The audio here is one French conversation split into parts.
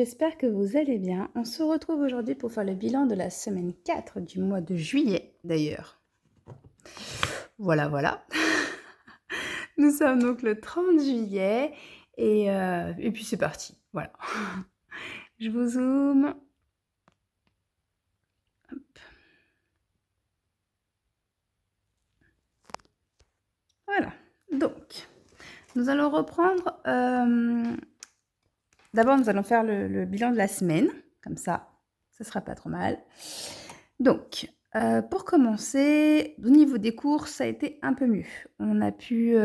j'espère que vous allez bien. On se retrouve aujourd'hui pour faire le bilan de la semaine 4 du mois de juillet d'ailleurs. Voilà, voilà. Nous sommes donc le 30 juillet et puis c'est parti. Voilà. Je vous zoome. Hop. Voilà. Donc, nous allons reprendre. D'abord, nous allons faire le bilan de la semaine. Comme ça sera pas trop mal. Donc, pour commencer, au niveau des courses, ça a été un peu mieux. On a pu,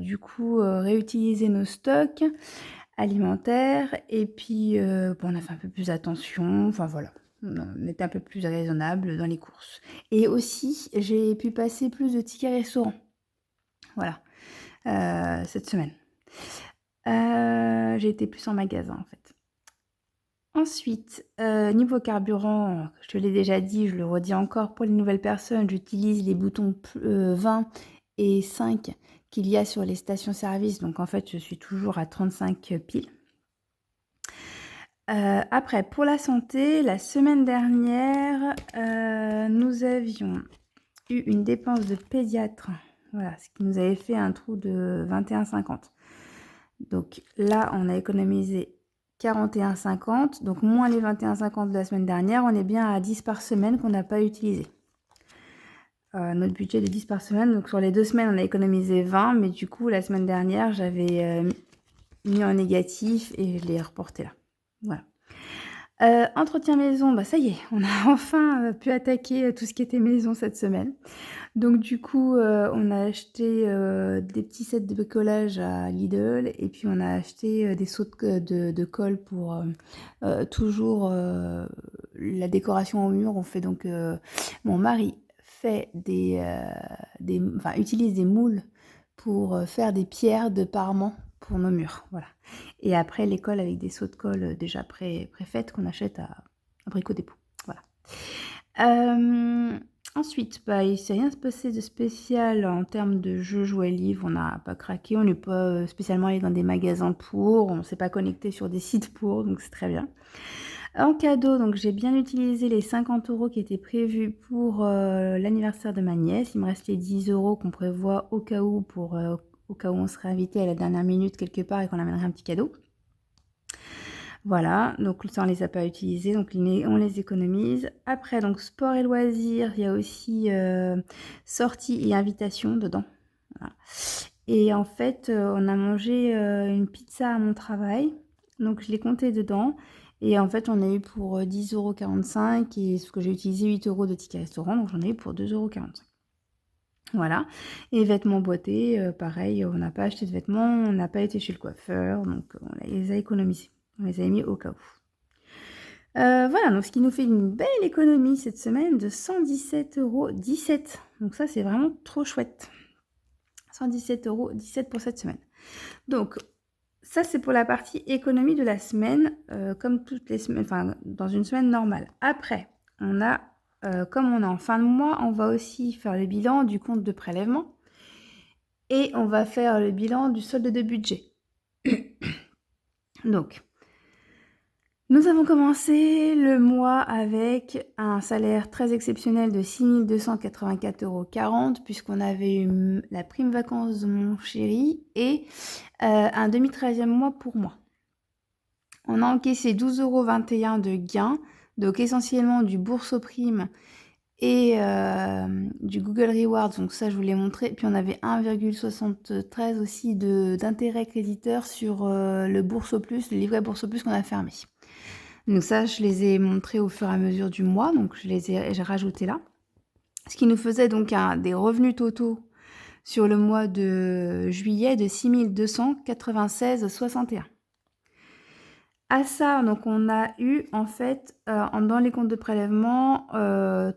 du coup, réutiliser nos stocks alimentaires et puis, bon, on a fait un peu plus attention, enfin voilà. On était un peu plus raisonnable dans les courses et aussi, j'ai pu passer plus de tickets restaurants. Voilà, cette semaine. J'ai été plus en magasin, en fait. Ensuite, niveau carburant, je te l'ai déjà dit, je le redis encore, pour les nouvelles personnes, j'utilise les boutons 20 et 5 qu'il y a sur les stations-service. Donc en fait, je suis toujours à 35 piles. Après, pour la santé, la semaine dernière, nous avions eu une dépense de pédiatre. Voilà, ce qui nous avait fait un trou de 21,50. Donc là, on a économisé 41,50, donc moins les 21,50 de la semaine dernière, on est bien à 10 par semaine qu'on n'a pas utilisé. Notre budget de 10 par semaine, donc sur les 2 semaines, on a économisé 20, mais du coup, la semaine dernière, j'avais mis en négatif et je l'ai reporté là. Voilà. Entretien maison, bah ça y est, on a enfin pu attaquer tout ce qui était maison cette semaine. Donc du coup, on a acheté, des petits sets de bricolage à Lidl et puis on a acheté, des seaux de colle pour, toujours, la décoration au mur. On fait donc, mon mari fait utilise des moules pour, faire des pierres de parement pour nos murs, voilà. Et après les colles avec des seaux de colle, déjà préfaites qu'on achète à Brico Dépôt, voilà. Ensuite, bah, il s'est rien passé de spécial en termes de jeux, jouets, livres. On n'a pas craqué, on n'est pas spécialement allé dans des magasins pour, on ne s'est pas connecté sur des sites pour, donc c'est très bien. En cadeau, donc j'ai bien utilisé les 50 € qui étaient prévus pour l'anniversaire de ma nièce. Il me reste les 10 € qu'on prévoit au cas où on serait invité à la dernière minute quelque part et qu'on amènerait un petit cadeau. Voilà, donc ça on les a pas utilisés, donc on les économise. Après, donc sport et loisirs, il y a aussi sorties et invitations dedans. Voilà. Et en fait, on a mangé une pizza à mon travail, donc je l'ai compté dedans. Et en fait, on a eu pour 10,45 € et ce que j'ai utilisé 8 € de ticket restaurant, donc j'en ai eu pour 2,45 €. Voilà. Et vêtements boîtés, pareil, on n'a pas acheté de vêtements, on n'a pas été chez le coiffeur, donc on les a économisés. On les a mis au cas où. Voilà, donc ce qui nous fait une belle économie cette semaine de 117,17 €. Donc ça, c'est vraiment trop chouette. 117,17 € pour cette semaine. Donc ça, c'est pour la partie économie de la semaine, comme toutes les semaines, enfin dans une semaine normale. Après, on a, comme on est en fin de mois, on va aussi faire le bilan du compte de prélèvement et on va faire le bilan du solde de budget. Donc, nous avons commencé le mois avec un salaire très exceptionnel de 6 284,40 € puisqu'on avait eu la prime vacances de mon chéri et un demi-13e mois pour moi. On a encaissé 12,21 € de gains, donc essentiellement du Boursoprime et du Google Rewards, donc ça je vous l'ai montré. Puis on avait 1,73 aussi d'intérêt créditeur sur le Boursoplus, le livret Boursoplus qu'on a fermé. Donc ça, je les ai montrés au fur et à mesure du mois, donc j'ai rajouté là. Ce qui nous faisait donc des revenus totaux sur le mois de juillet de 6 296,61 €. À ça, donc on a eu en fait, dans les comptes de prélèvement,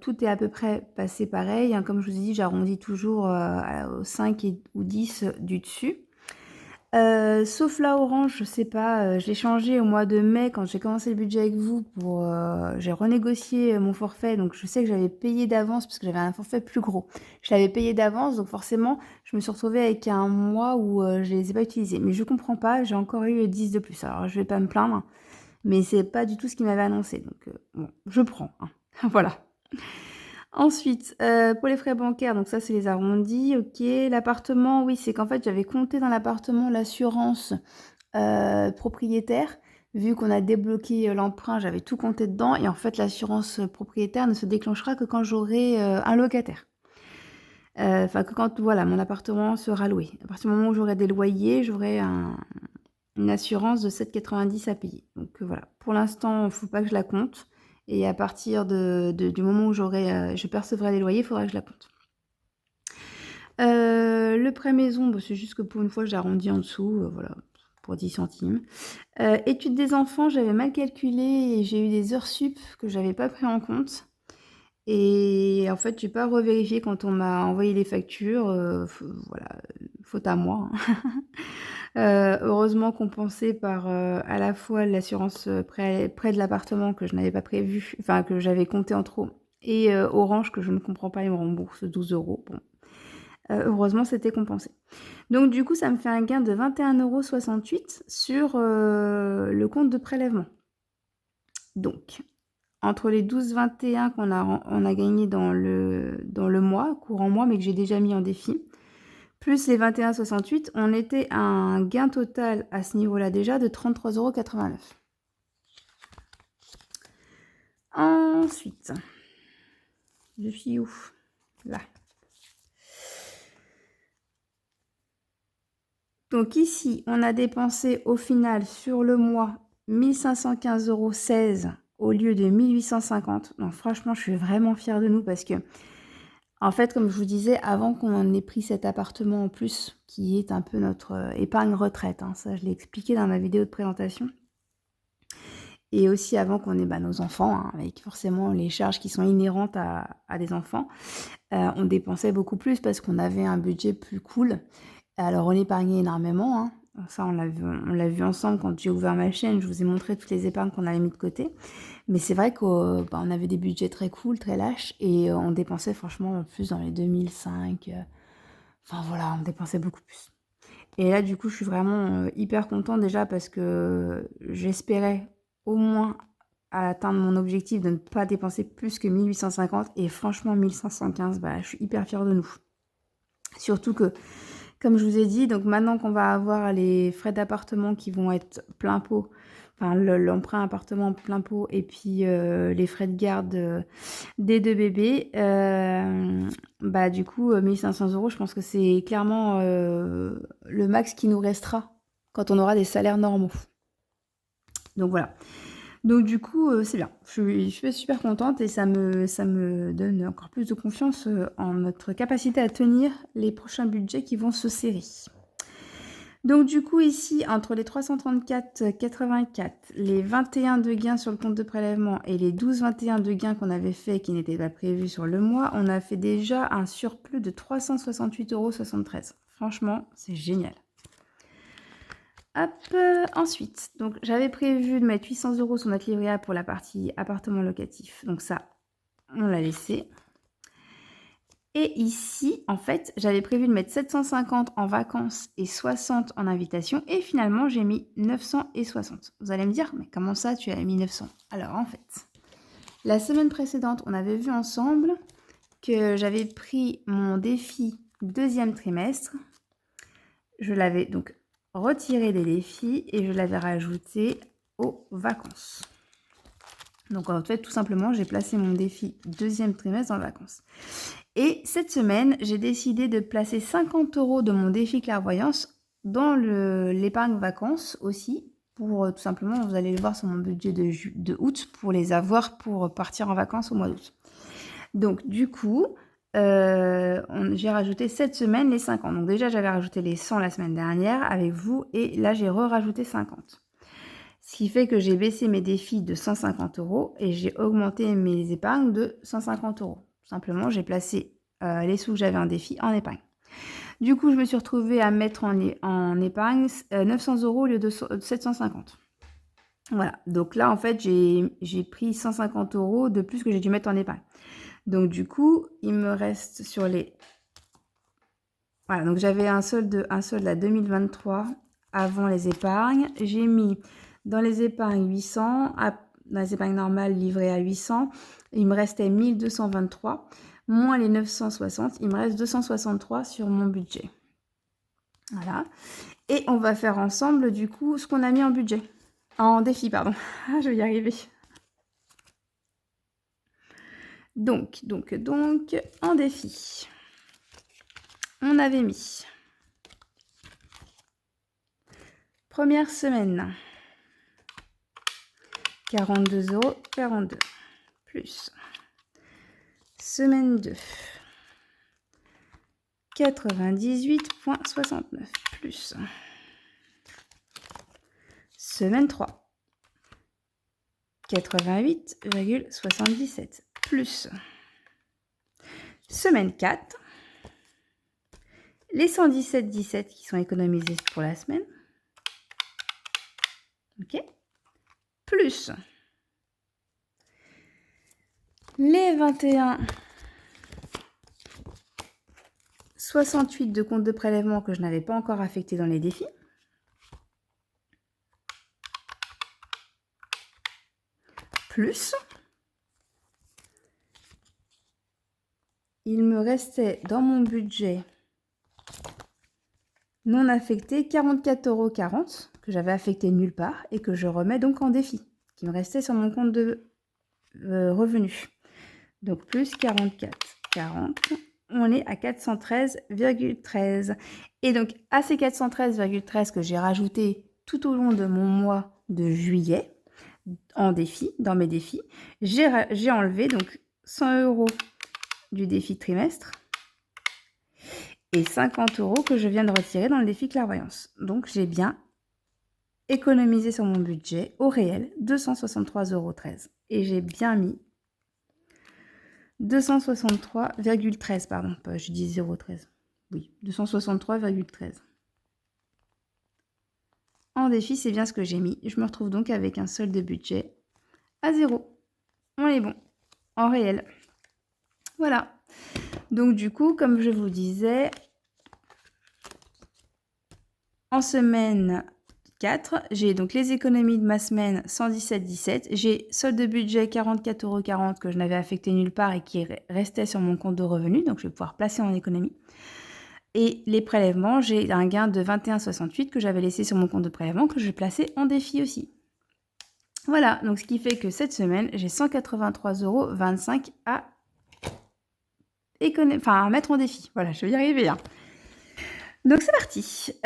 tout est à peu près passé pareil, hein, comme je vous ai dit, j'arrondis toujours aux 5 ou 10 du dessus. Sauf là Orange, je sais pas, je l'ai changé au mois de mai quand j'ai commencé le budget avec vous pour, j'ai renégocié mon forfait, donc je sais que j'avais payé d'avance parce que j'avais un forfait plus gros. Je l'avais payé d'avance, donc forcément, je me suis retrouvée avec un mois où je les ai pas utilisés. Mais je comprends pas, j'ai encore eu 10 de plus. Alors je vais pas me plaindre, mais c'est pas du tout ce qu'il m'avait annoncé. Donc, bon, je prends, hein. Voilà. Ensuite, pour les frais bancaires, donc ça, c'est les arrondis, OK. L'appartement, oui, c'est qu'en fait, j'avais compté dans l'appartement l'assurance propriétaire. Vu qu'on a débloqué l'emprunt, j'avais tout compté dedans. Et en fait, l'assurance propriétaire ne se déclenchera que quand j'aurai un locataire. Enfin, que quand voilà, mon appartement sera loué. À partir du moment où j'aurai des loyers, j'aurai une assurance de 7,90 à payer. Donc voilà, pour l'instant, il ne faut pas que je la compte. Et à partir du moment où je percevrai les loyers, il faudra que je la compte. Le prêt maison, bah, c'est juste que pour une fois, j'arrondis en dessous, voilà, pour 10 centimes. Études des enfants, j'avais mal calculé et j'ai eu des heures sup que j'avais pas pris en compte. Et en fait, j'ai pas revérifié quand on m'a envoyé les factures. Voilà, faute à moi, hein. Heureusement compensé par à la fois l'assurance prêt de l'appartement que je n'avais pas prévu, enfin que j'avais compté en trop, et Orange que je ne comprends pas, ils me remboursent 12 €. Bon, heureusement c'était compensé. Donc du coup, ça me fait un gain de 21,68 € sur le compte de prélèvement. Donc, entre les 12,21 qu'on a gagné dans le mois, courant mois, mais que j'ai déjà mis en défi, plus les 21,68, on était à un gain total à ce niveau-là déjà de 33,89 €. Ensuite, je suis où? Là. Donc ici, on a dépensé au final sur le mois 1515,16 € au lieu de 1850. Donc franchement, je suis vraiment fière de nous parce que, en fait, comme je vous disais, avant qu'on ait pris cet appartement en plus, qui est un peu notre épargne retraite, hein, ça je l'ai expliqué dans ma vidéo de présentation, et aussi avant qu'on ait nos enfants, hein, avec forcément les charges qui sont inhérentes à des enfants, on dépensait beaucoup plus parce qu'on avait un budget plus cool. Alors on épargnait énormément, hein. Ça on l'a vu ensemble quand j'ai ouvert ma chaîne, je vous ai montré toutes les épargnes qu'on avait mis de côté. Mais c'est vrai qu'on avait des budgets très cool, très lâches, et on dépensait franchement plus dans les 2005. Enfin voilà, on dépensait beaucoup plus. Et là du coup je suis vraiment hyper contente déjà parce que j'espérais au moins atteindre mon objectif de ne pas dépenser plus que 1850, et franchement 1515, bah, je suis hyper fière de nous. Surtout que, comme je vous ai dit, donc maintenant qu'on va avoir les frais d'appartement qui vont être plein pot, enfin l'emprunt appartement plein pot, et puis les frais de garde des 2 bébés, bah du coup 1500 €, je pense que c'est clairement le max qui nous restera quand on aura des salaires normaux. Donc voilà. Donc du coup, c'est bien. Je suis super contente et ça me donne encore plus de confiance en notre capacité à tenir les prochains budgets qui vont se serrer. Donc du coup ici, entre les 334,84, les 21 de gains sur le compte de prélèvement et les 12,21 de gains qu'on avait fait qui n'étaient pas prévus sur le mois, on a fait déjà un surplus de 368,73 €. Franchement, c'est génial. Hop, ensuite, donc j'avais prévu de mettre 800 € sur notre livret A pour la partie appartement locatif. Donc ça, on l'a laissé. Et ici, en fait, j'avais prévu de mettre 750 en vacances et 60 en invitation. Et finalement, j'ai mis 960. Vous allez me dire, mais comment ça, tu as mis 900? Alors, en fait, la semaine précédente, on avait vu ensemble que j'avais pris mon défi deuxième trimestre. Je l'avais donc retiré des défis et je l'avais rajouté aux vacances. Donc en fait, tout simplement, j'ai placé mon défi deuxième trimestre dans vacances. Et cette semaine, j'ai décidé de placer 50 € de mon défi clairvoyance dans l'épargne vacances aussi, pour tout simplement, vous allez le voir sur mon budget de août, pour les avoir pour partir en vacances au mois d'août. Donc du coup, j'ai rajouté cette semaine les 50. Donc déjà, j'avais rajouté les 100 la semaine dernière avec vous, et là, j'ai rajouté 50. Ce qui fait que j'ai baissé mes défis de 150 € et j'ai augmenté mes épargnes de 150 €. Tout simplement, j'ai placé les sous que j'avais en défi en épargne. Du coup, je me suis retrouvée à mettre en épargne 900 € au lieu de 750. Voilà, donc là, en fait, j'ai pris 150 € de plus que j'ai dû mettre en épargne. Donc du coup, il me reste sur les... Voilà, donc j'avais un solde à 2023 avant les épargnes. J'ai mis Dans les épargnes 800, dans les épargnes normales livrées à 800, il me restait 1223, moins les 960, il me reste 263 sur mon budget. Voilà. Et on va faire ensemble, du coup, ce qu'on a mis en budget. En défi, pardon. Ah, je vais y arriver. Donc, en défi, on avait mis première semaine, 42,42 € plus semaine 2, 98,69 plus semaine 3, 88,77 plus semaine 4, les 117,17 qui sont économisés pour la semaine, ok, plus les 21,68 de compte de prélèvement que je n'avais pas encore affecté dans les défis, plus il me restait dans mon budget non affecté 44,40 € que j'avais affecté nulle part et que je remets donc en défi, qui me restait sur mon compte de revenus. Donc plus 44,40, on est à 413,13. Et donc à ces 413,13 que j'ai rajouté tout au long de mon mois de juillet, en défi, dans mes défis, j'ai enlevé donc 100 € du défi trimestre et 50 € que je viens de retirer dans le défi clairvoyance. Donc j'ai bien économisé sur mon budget au réel 263,13 € et j'ai bien mis 263,13, pardon, je dis 0,13. Oui, 263,13. En défi, c'est bien ce que j'ai mis. Je me retrouve donc avec un solde de budget à 0. On est bon, en réel. Voilà. Donc du coup, comme je vous disais, en semaine 4, j'ai donc les économies de ma semaine 117,17. J'ai solde de budget 44,40 € que je n'avais affecté nulle part et qui restait sur mon compte de revenus. Donc je vais pouvoir placer en économie. Et les prélèvements, j'ai un gain de 21,68 que j'avais laissé sur mon compte de prélèvement que je vais placer en défi aussi. Voilà, donc ce qui fait que cette semaine, j'ai 183,25 € à mettre en défi. Voilà, je vais y arriver. Hein. Donc c'est parti. C'est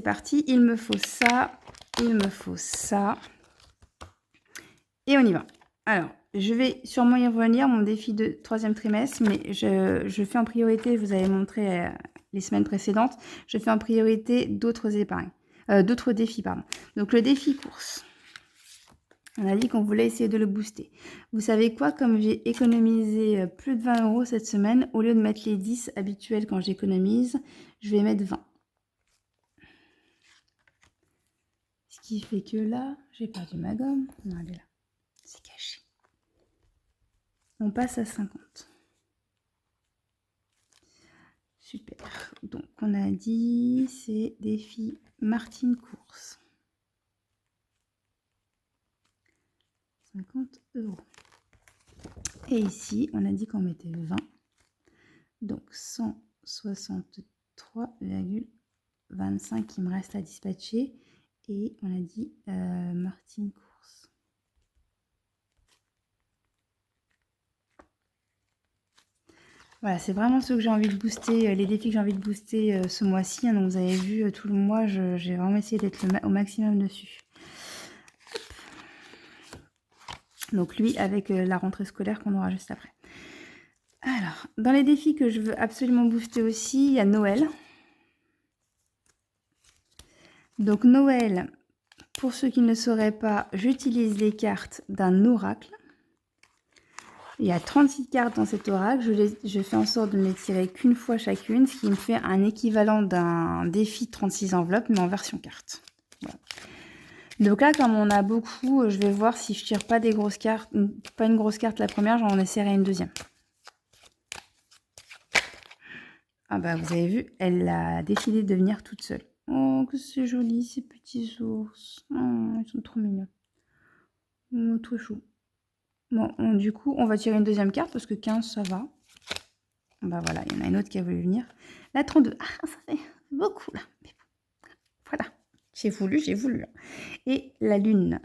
parti. Il me faut ça. Et on y va. Alors, je vais sûrement y revenir, mon défi de 3e trimestre, mais je fais en priorité, je vous avais montré les semaines précédentes, je fais en priorité d'autres défis, pardon. Donc le défi course. On a dit qu'on voulait essayer de le booster. Vous savez quoi, comme j'ai économisé plus de 20 € cette semaine, au lieu de mettre les 10 habituels quand j'économise, je vais mettre 20. Ce qui fait que là, j'ai perdu ma gomme. Non, elle est là. C'est caché. On passe à 50. Super. Donc, on a dit, c'est défi Martine Course. 50 €. Et ici, on a dit qu'on mettait 20. Donc, 163,25 qui me reste à dispatcher. Et on a dit Martine Course. Voilà, c'est vraiment ceux que j'ai envie de booster, les défis que j'ai envie de booster ce mois-ci. Hein, donc vous avez vu, tout le mois, j'ai vraiment essayé d'être au maximum dessus. Donc lui, avec la rentrée scolaire qu'on aura juste après. Alors, dans les défis que je veux absolument booster aussi, il y a Noël. Donc Noël, pour ceux qui ne sauraient pas, j'utilise les cartes d'un oracle. Il y a 36 cartes dans cet oracle. Je fais en sorte de ne les tirer qu'une fois chacune, ce qui me fait un équivalent d'un défi 36 enveloppes, mais en version carte. Voilà. Donc là, comme on a beaucoup, je vais voir si je tire pas des grosses cartes, pas une grosse carte la première, j'en essaierai une deuxième. Ah bah vous avez vu, elle a décidé de venir toute seule. Oh, que c'est joli ces petits ours. Oh, ils sont trop mignons. Oh, trop chou. Bon, du coup, on va tirer une deuxième carte parce que 15, ça va. Bah voilà, il y en a une autre qui a voulu venir. La 32. Ah, ça fait beaucoup là. Mais bon, voilà. J'ai voulu, j'ai voulu. Et la lune.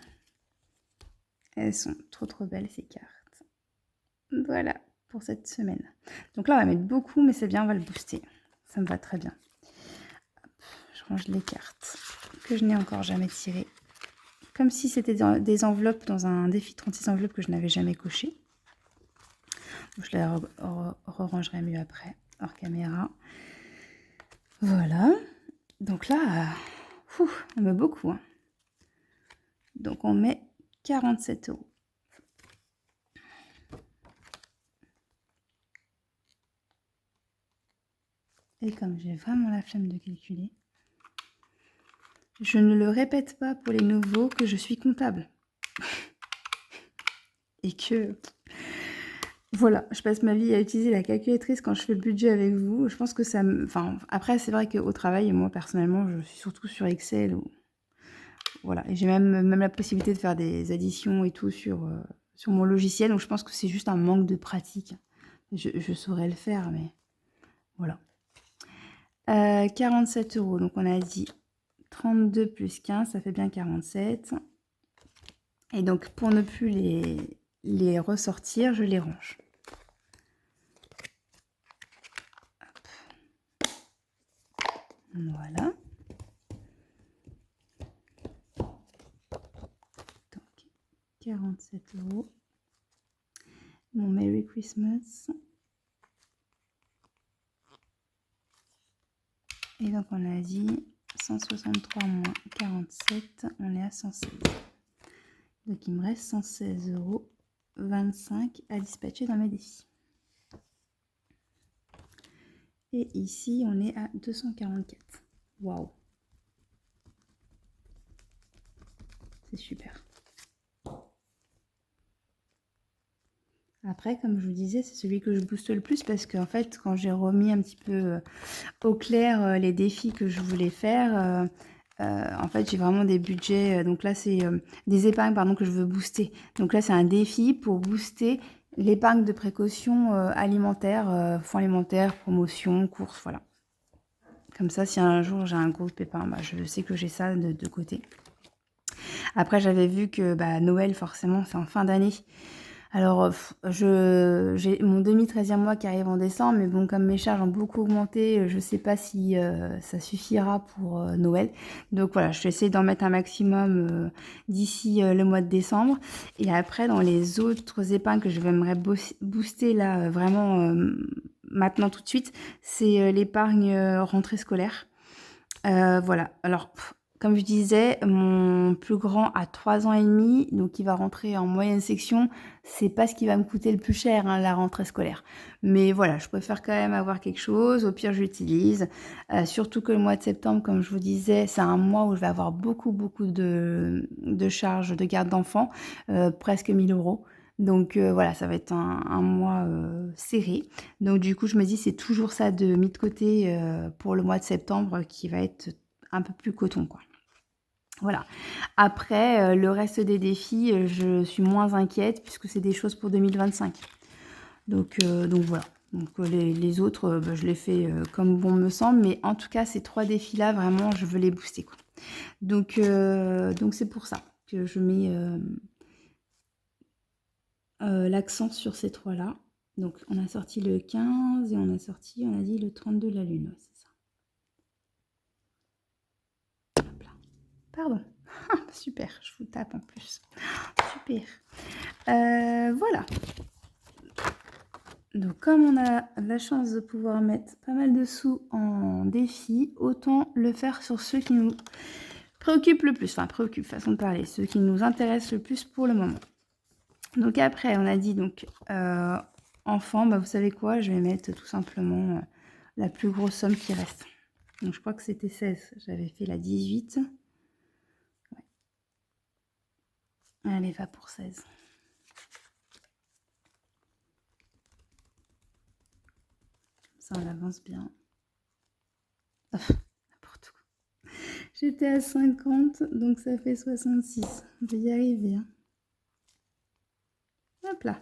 Elles sont trop trop belles ces cartes. Voilà pour cette semaine. Donc là, on va mettre beaucoup, mais c'est bien, on va le booster. Ça me va très bien. Hop, je range les cartes que je n'ai encore jamais tirées. Comme si c'était des enveloppes dans un défi 36 enveloppes que je n'avais jamais coché. Je les rangerai mieux après, hors caméra. Voilà. Donc là, on met beaucoup. Hein. Donc on met 47 €. Et comme j'ai vraiment la flemme de calculer, je ne le répète pas pour les nouveaux que je suis comptable. Et que, voilà, je passe ma vie à utiliser la calculatrice quand je fais le budget avec vous. Je pense que ça me... Enfin, après, c'est vrai qu'au travail, moi, personnellement, je suis surtout sur Excel. Voilà, et j'ai même la possibilité de faire des additions et tout sur mon logiciel. Donc, je pense que c'est juste un manque de pratique. Je saurais le faire, mais voilà. 47 €. Donc, on a dit 32 plus 15, ça fait bien 47. Et donc, pour ne plus les ressortir, je les range. Hop. Voilà. Donc, 47 €. Mon Merry Christmas. Et donc, on a dit 163 moins 47, on est à 116. Donc, il me reste 116,25 € à dispatcher dans mes défis. Et ici, on est à 244. Waouh! C'est super. Après, comme je vous disais, c'est celui que je booste le plus parce qu'en fait, quand j'ai remis un petit peu au clair les défis que je voulais faire, en fait, j'ai vraiment des budgets. Donc là, c'est des épargnes pardon, que je veux booster. Donc là, c'est un défi pour booster l'épargne de précaution alimentaire, fonds alimentaire, promotion, courses, voilà. Comme ça, si un jour j'ai un gros pépin, bah, je sais que j'ai ça de côté. Après, j'avais vu que Noël, forcément, c'est en fin d'année. Alors, j'ai mon demi-13e mois qui arrive en décembre, mais bon, comme mes charges ont beaucoup augmenté, je ne sais pas si ça suffira pour Noël. Donc voilà, je vais essayer d'en mettre un maximum d'ici le mois de décembre. Et après, dans les autres épargnes que je j'aimerais booster là, vraiment maintenant tout de suite, c'est l'épargne rentrée scolaire. Voilà, alors comme je disais, mon plus grand a 3 ans et demi, donc il va rentrer en moyenne section. C'est pas ce qui va me coûter le plus cher, hein, la rentrée scolaire. Mais voilà, je préfère quand même avoir quelque chose. Au pire, j'utilise. Surtout que le mois de septembre, comme je vous disais, c'est un mois où je vais avoir beaucoup de charges de garde d'enfants, presque 1 000 €. Donc voilà, ça va être un mois serré. Donc du coup, je me dis, c'est toujours ça de mis de côté pour le mois de septembre qui va être un peu plus coton, quoi. Voilà. Après, le reste des défis, je suis moins inquiète puisque c'est des choses pour 2025. Donc voilà. Donc les autres, je les fais comme bon me semble. Mais en tout cas, ces 3 défis-là, vraiment, je veux les booster, quoi. Donc c'est pour ça que je mets l'accent sur ces 3-là. Donc on a sorti le 15 et on a dit le 32 la lune. Ouais, c'est ça. Hop là. Pardon. Super, je vous tape en plus. Super. Voilà. Donc comme on a la chance de pouvoir mettre pas mal de sous en défi, autant le faire sur ceux qui nous préoccupent le plus. Enfin, préoccupent, façon de parler. Ceux qui nous intéressent le plus pour le moment. Donc après, on a dit donc enfant, vous savez quoi, je vais mettre tout simplement la plus grosse somme qui reste. Donc je crois que c'était 16. J'avais fait la 18. Ouais. Allez, va pour 16. Ça, on avance bien. N'importe quoi. J'étais à 50, donc ça fait 66. On peut y arriver. Hein. Hop là.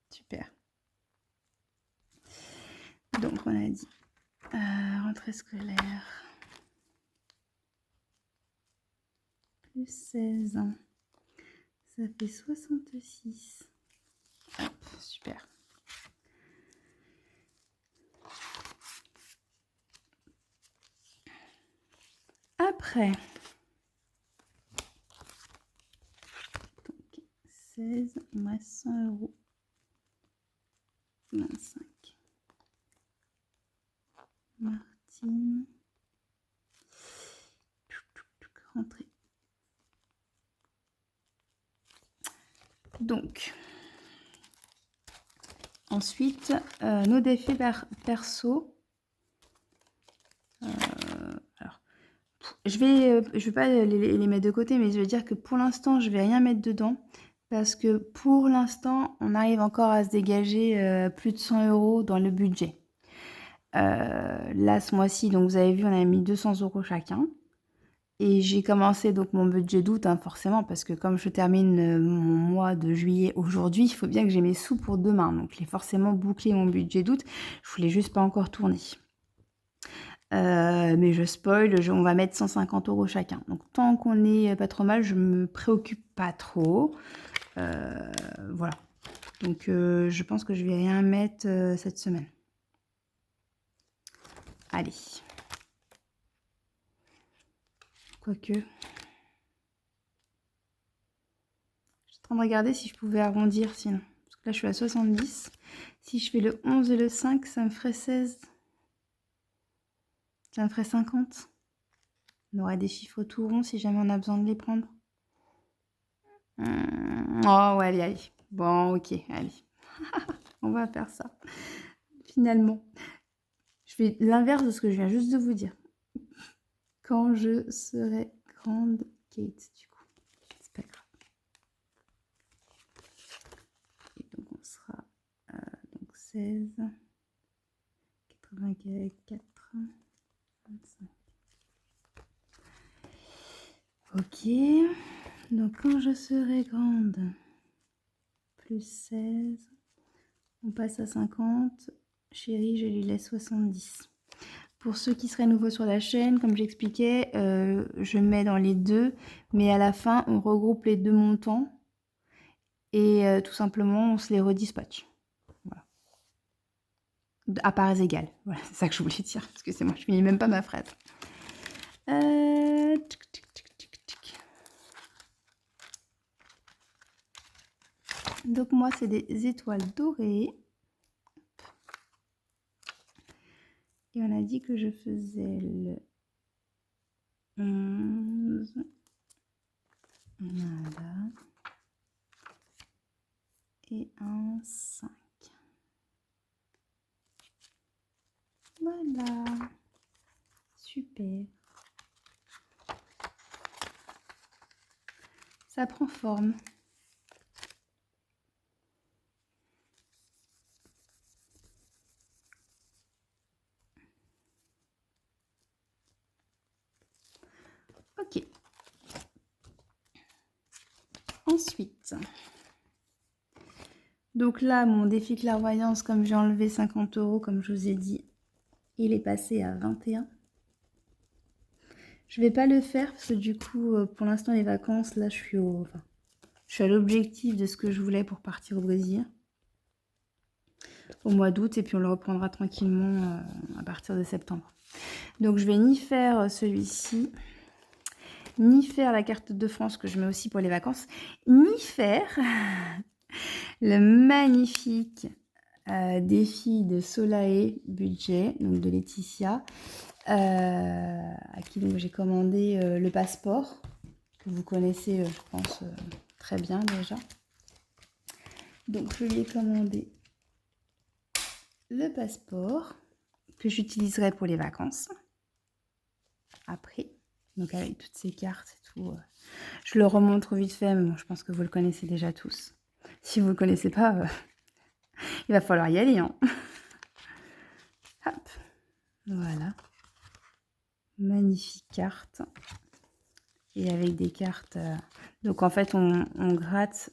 Super. Donc, on a dit rentrée scolaire. Plus 16. Ça fait 66. Hop, super. Après, donc 16, il me reste 100 euros. 25. Martine. Rentrée. Donc, ensuite, nos défis perso. Alors, je vais pas les mettre de côté, mais je veux dire que pour l'instant, je vais rien mettre dedans. Parce que pour l'instant, on arrive encore à se dégager plus de 100 euros dans le budget. Là, ce mois-ci, donc vous avez vu, on a mis 200 euros chacun. Et j'ai commencé donc mon budget d'août, hein, forcément, parce que comme je termine mon mois de juillet aujourd'hui, il faut bien que j'ai mes sous pour demain. Donc, j'ai forcément bouclé mon budget d'août. Je voulais juste pas encore tourner. Mais je spoil, on va mettre 150 euros chacun. Donc, tant qu'on est pas trop mal, je me préoccupe pas trop. Voilà. Donc, je pense que je vais rien mettre cette semaine. Allez. Quoique. Je suis en train de regarder si je pouvais arrondir sinon. Parce que là, je suis à 70. Si je fais le 11 et le 5, ça me ferait 16. Ça me ferait 50. On aurait des chiffres tout ronds si jamais on a besoin de les prendre. Oh, ouais, allez, allez. Bon, ok, allez. On va faire ça. Finalement. Je fais l'inverse de ce que je viens juste de vous dire. Quand je serai grande, Kate, du coup. C'est pas grave. Et donc, on sera donc 16, 84, 25. Ok. Donc, quand je serai grande, plus 16, on passe à 50. Chérie, je lui laisse 70. Pour ceux qui seraient nouveaux sur la chaîne, comme j'expliquais, je mets dans les deux, mais à la fin, on regroupe les deux montants et tout simplement, on se les redispatche. Voilà. À parts égales. Voilà, c'est ça que je voulais dire, parce que c'est moi, je finis même pas ma phrase. Donc moi, c'est des étoiles dorées. Et on a dit que je faisais le 11. Voilà. Et un 5. Voilà. Super. Ça prend forme. Ok. Ensuite, donc là, mon défi clairvoyance, comme j'ai enlevé 50 euros, comme je vous ai dit, il est passé à 21. Je vais pas le faire parce que du coup, pour l'instant, les vacances, là, je suis à l'objectif de ce que je voulais pour partir au Brésil au mois d'août et puis on le reprendra tranquillement à partir de septembre. Donc, je vais ni faire celui-ci, ni faire la carte de France que je mets aussi pour les vacances, ni faire le magnifique défi de Solae budget, donc de Laetitia, à qui donc j'ai commandé le passeport, que vous connaissez, je pense, très bien déjà. Donc je lui ai commandé le passeport que j'utiliserai pour les vacances. Après, donc avec toutes ces cartes et tout, je le remontre vite fait, mais bon, je pense que vous le connaissez déjà tous. Si vous ne le connaissez pas, il va falloir y aller. Hein. Hop, voilà. Magnifique carte. et avec des cartes. Donc en fait, on gratte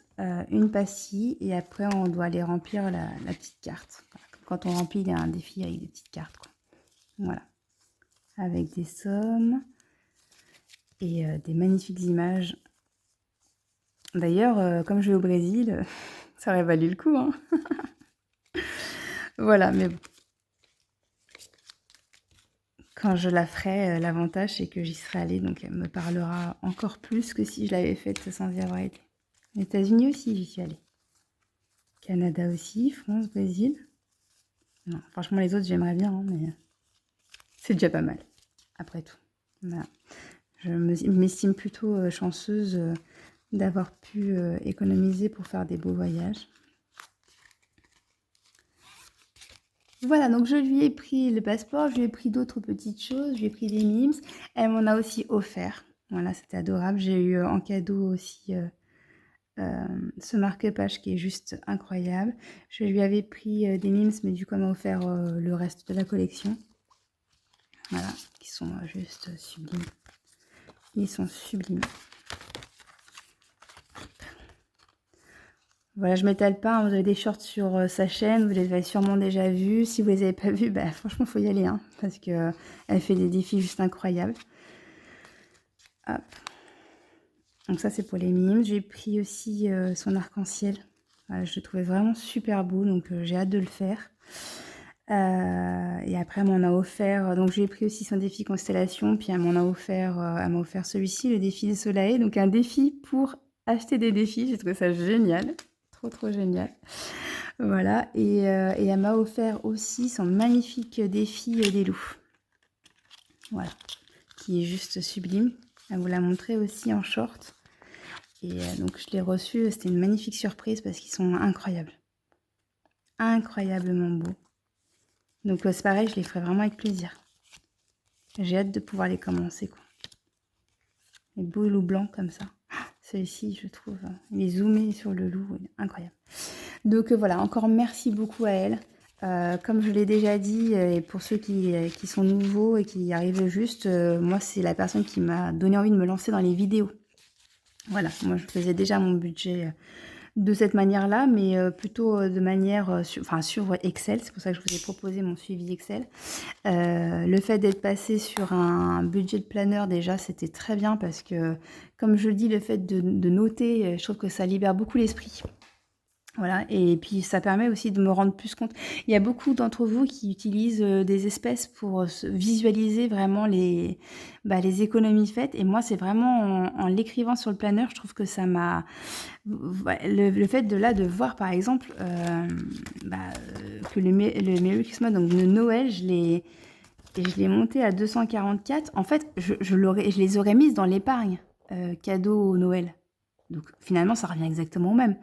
une pastille et après on doit aller remplir la petite carte. Quand on remplit, il y a un défi avec des petites cartes, quoi. Voilà, avec des sommes et des magnifiques images. D'ailleurs, comme je vais au Brésil, ça aurait valu le coup, hein. Voilà, mais bon. Quand je la ferai, l'avantage c'est que j'y serai allée, donc elle me parlera encore plus que si je l'avais faite sans y avoir été. Les États-Unis aussi, j'y suis allée. Canada aussi, France, Brésil. Non, franchement, les autres, j'aimerais bien, hein, mais c'est déjà pas mal, après tout. Voilà. Je m'estime plutôt chanceuse d'avoir pu économiser pour faire des beaux voyages. Voilà, donc je lui ai pris le passeport, je lui ai pris d'autres petites choses, je lui ai pris des mimes. Elle m'en a aussi offert. Voilà, c'était adorable. J'ai eu en cadeau aussi ce marque-page qui est juste incroyable. Je lui avais pris des mimes, mais du coup, elle m'a offert le reste de la collection. Voilà, qui sont juste sublimes. Ils sont sublimes. Voilà, je m'étale pas, hein, vous avez des shorts sur sa chaîne, vous les avez sûrement déjà vus. Si vous les avez pas vus, bah, franchement, il faut y aller, hein, parce que elle fait des défis juste incroyables. Hop. Donc ça, c'est pour les mimes. J'ai pris aussi son arc-en-ciel. Voilà, je le trouvais vraiment super beau, donc j'ai hâte de le faire. Et après, elle m'en a offert, donc j'ai pris aussi son défi constellation, puis elle m'a offert celui-ci, le défi des soleils. Donc un défi pour acheter des défis, j'ai trouvé ça génial. Trop génial. Voilà, et elle m'a offert aussi son magnifique défi des loups. Voilà, qui est juste sublime. Elle vous l'a montré aussi en short. Et donc je l'ai reçu, c'était une magnifique surprise parce qu'ils sont incroyables. Incroyablement beaux. Donc c'est pareil, je les ferai vraiment avec plaisir. J'ai hâte de pouvoir les commencer, quoi. Les beaux loups blancs comme ça. Celui-ci, je trouve, il est zoomé sur le loup, incroyable. Donc voilà, encore merci beaucoup à elle. Comme je l'ai déjà dit, et pour ceux qui sont nouveaux et qui arrivent juste, moi c'est la personne qui m'a donné envie de me lancer dans les vidéos. Voilà, moi je faisais déjà mon budget de cette manière-là, mais plutôt de manière sur Excel. C'est pour ça que je vous ai proposé mon suivi Excel. Le fait d'être passé sur un budget de planeur, déjà, c'était très bien parce que, comme je le dis, le fait de noter, je trouve que ça libère beaucoup l'esprit. Voilà, et puis ça permet aussi de me rendre plus compte. Il y a beaucoup d'entre vous qui utilisent des espèces pour visualiser vraiment les économies faites. Et moi, c'est vraiment en l'écrivant sur le planeur, je trouve que ça m'a... Le fait de voir, par exemple, que le Merry Christmas, donc le Noël, je l'ai monté à 244. En fait, je les aurais mises dans l'épargne cadeau au Noël. Donc finalement, ça revient exactement au même.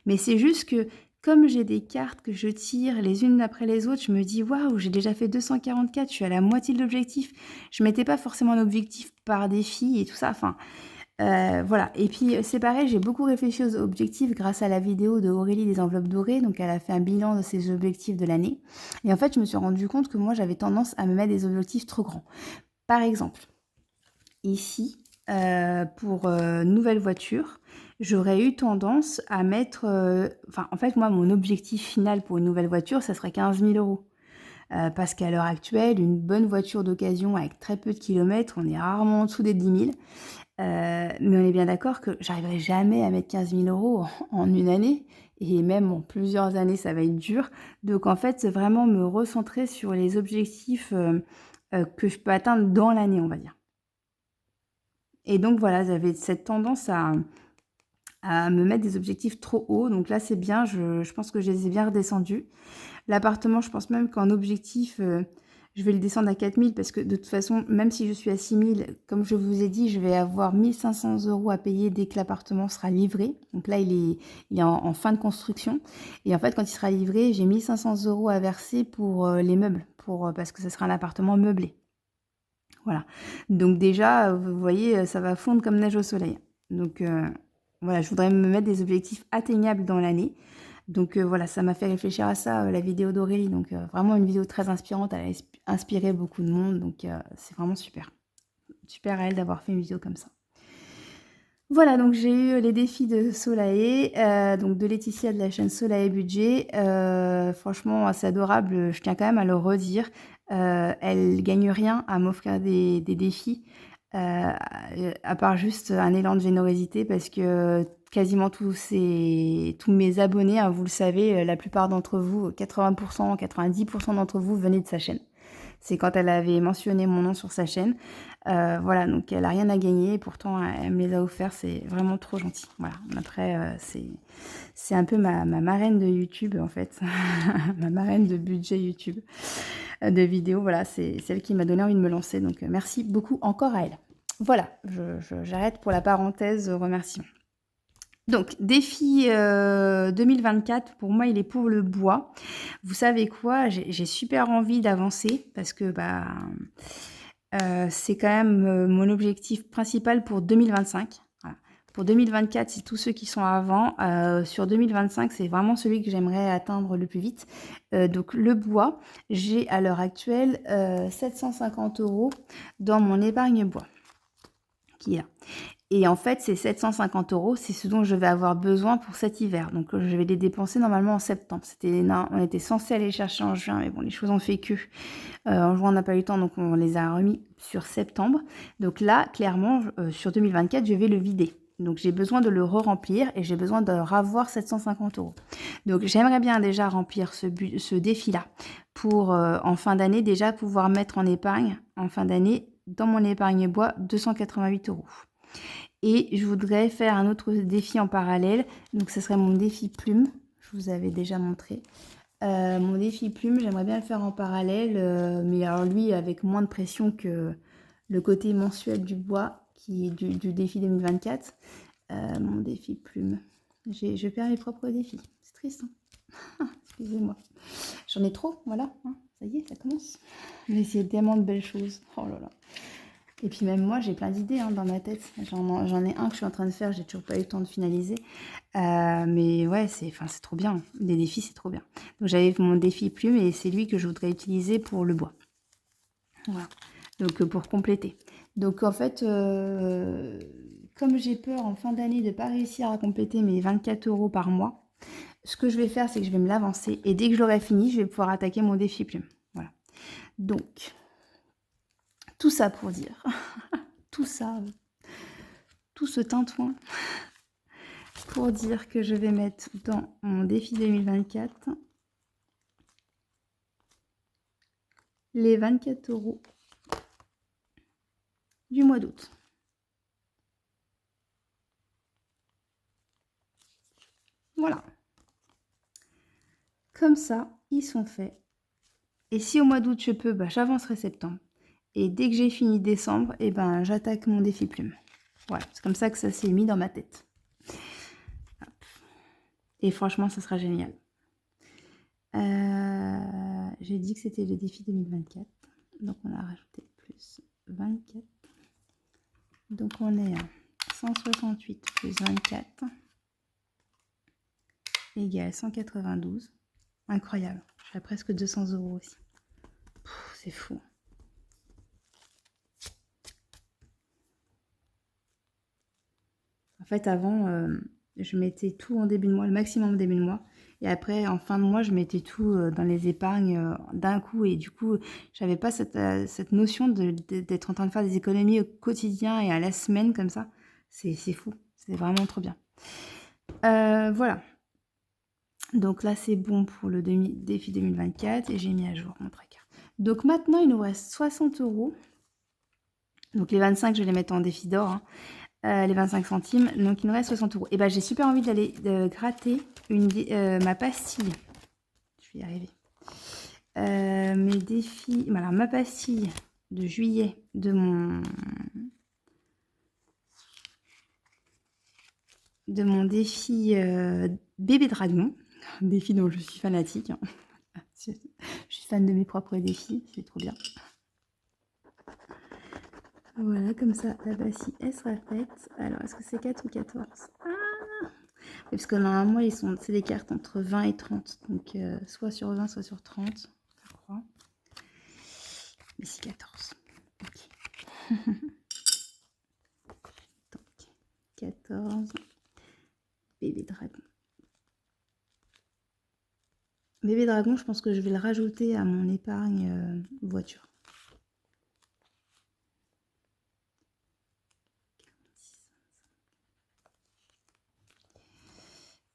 Mais c'est juste que comme j'ai des cartes que je tire les unes après les autres, je me dis waouh, j'ai déjà fait 244, je suis à la moitié de l'objectif. Je mettais pas forcément un objectif par défi et tout ça. Enfin, voilà. Et puis c'est pareil, j'ai beaucoup réfléchi aux objectifs grâce à la vidéo de Aurélie des enveloppes dorées. Donc elle a fait un bilan de ses objectifs de l'année. Et en fait, je me suis rendu compte que moi, j'avais tendance à me mettre des objectifs trop grands. Par exemple, ici, pour nouvelle voiture, j'aurais eu tendance à mettre... en fait, moi, mon objectif final pour une nouvelle voiture, ça serait 15 000 €. Parce qu'à l'heure actuelle, une bonne voiture d'occasion avec très peu de kilomètres, on est rarement en dessous des 10 000. Mais on est bien d'accord que j'arriverai jamais à mettre 15 000 € en une année. Et même en plusieurs années, ça va être dur. Donc en fait, c'est vraiment me recentrer sur les objectifs que je peux atteindre dans l'année, on va dire. Et donc voilà, j'avais cette tendance à me mettre des objectifs trop hauts. Donc là, c'est bien, je pense que je les ai bien redescendus. L'appartement, je pense même qu'en objectif, je vais le descendre à 4 000 parce que de toute façon, même si je suis à 6 000, comme je vous ai dit, je vais avoir 1 500 € à payer dès que l'appartement sera livré. Donc là, il est en fin de construction. Et en fait, quand il sera livré, j'ai 1 500 € à verser pour les meubles, parce que ce sera un appartement meublé. Voilà. Donc déjà, vous voyez, ça va fondre comme neige au soleil. Donc voilà, je voudrais me mettre des objectifs atteignables dans l'année. Donc voilà, ça m'a fait réfléchir à ça, la vidéo d'Aurélie. Donc vraiment une vidéo très inspirante, elle a inspiré beaucoup de monde. Donc c'est vraiment super. Super à elle d'avoir fait une vidéo comme ça. Voilà, donc j'ai eu les défis de Solae, donc de Laetitia de la chaîne Solae Budget. Franchement, c'est adorable, je tiens quand même à le redire. Elle gagne rien à m'offrir des défis, à part juste un élan de générosité parce que quasiment tous mes abonnés, hein, vous le savez, la plupart d'entre vous, 80%, 90% d'entre vous venez de sa chaîne. C'est quand elle avait mentionné mon nom sur sa chaîne. Voilà, donc elle a rien à gagner, et pourtant elle me les a offerts, c'est vraiment trop gentil. Voilà, après, c'est un peu ma marraine de YouTube, en fait. Ma marraine de budget YouTube, de vidéos. Voilà, c'est celle qui m'a donné envie de me lancer, donc merci beaucoup encore à elle. Voilà, j'arrête pour la parenthèse remerciement. Donc, défi 2024, pour moi, il est pour le bois. Vous savez quoi? J'ai super envie d'avancer parce que c'est quand même mon objectif principal pour 2025. Voilà. Pour 2024, c'est tous ceux qui sont avant. Sur 2025, c'est vraiment celui que j'aimerais atteindre le plus vite. Donc, le bois, j'ai à l'heure actuelle 750 € dans mon épargne bois qui est là. Et en fait, ces 750 €, c'est ce dont je vais avoir besoin pour cet hiver. Donc, je vais les dépenser normalement en septembre. On était censé aller chercher en juin, mais bon, les choses ont fait que. En juin, on n'a pas eu le temps, donc on les a remis sur septembre. Donc là, clairement, sur 2024, je vais le vider. Donc, j'ai besoin de le re-remplir et j'ai besoin de revoir 750 €. Donc, j'aimerais bien déjà remplir ce défi-là pour, en fin d'année, déjà pouvoir mettre en épargne, en fin d'année, dans mon épargne bois, 288 €. Et je voudrais faire un autre défi en parallèle. Donc, ce serait mon défi plume. Je vous avais déjà montré. Mon défi plume, j'aimerais bien le faire en parallèle. Mais alors lui, avec moins de pression que le côté mensuel du bois, qui est du défi 2024. Mon défi plume. Je perds mes propres défis. C'est triste, hein. Excusez-moi. J'en ai trop, voilà. Hein. Ça y est, ça commence. J'ai essayé tellement de belles choses. Oh là là. Et puis même moi, j'ai plein d'idées dans ma tête. J'en ai un que je suis en train de faire, j'ai toujours pas eu le temps de finaliser. Mais ouais, c'est trop bien. Les défis, c'est trop bien. Donc j'avais mon défi plume et c'est lui que je voudrais utiliser pour le bois. Voilà. Donc pour compléter. Donc en fait, comme j'ai peur en fin d'année de ne pas réussir à compléter mes 24 € par mois, ce que je vais faire, c'est que je vais me l'avancer. Et dès que je l'aurai fini, je vais pouvoir attaquer mon défi plume. Voilà. Donc, tout ça pour dire... tout ça, tout ce tintouin pour dire que je vais mettre dans mon défi 2024 les 24 € du mois d'août. Voilà. Comme ça, ils sont faits. Et si au mois d'août je peux, j'avancerai septembre. Et dès que j'ai fini décembre, j'attaque mon défi plume. Voilà, c'est comme ça que ça s'est mis dans ma tête. Hop. Et franchement, ça sera génial. J'ai dit que c'était le défi 2024. Donc on a rajouté plus 24. Donc on est à 168 plus 24 égale 192. Incroyable. Je suis à presque 200 € aussi. C'est fou. En fait, avant, je mettais tout en début de mois, le maximum en début de mois. Et après, en fin de mois, je mettais tout dans les épargnes d'un coup. Et du coup, j'avais pas cette notion d'être en train de faire des économies au quotidien et à la semaine comme ça. C'est fou. C'est vraiment trop bien. Voilà. Donc là, c'est bon pour le défi 2024 et j'ai mis à jour mon tracker. Donc maintenant, il nous reste 60 €. Donc les 25, je vais les mettre en défi d'or, hein. Les 25 centimes. Donc il nous reste 60 €. Et j'ai super envie d'aller gratter ma pastille. Je vais y arriver. Mes défis. Voilà, ma pastille de juillet de mon défi bébé dragon. Défi dont je suis fanatique. Hein. Je suis fan de mes propres défis, c'est trop bien. Voilà, comme ça, la pastille, elle sera faite. Alors, est-ce que c'est 4 ou 14? Parce que normalement, c'est des cartes entre 20 et 30. Donc, soit sur 20, soit sur 30, je crois. Mais c'est 14. Ok. Donc, 14. Bébé dragon. Bébé dragon, je pense que je vais le rajouter à mon épargne voiture.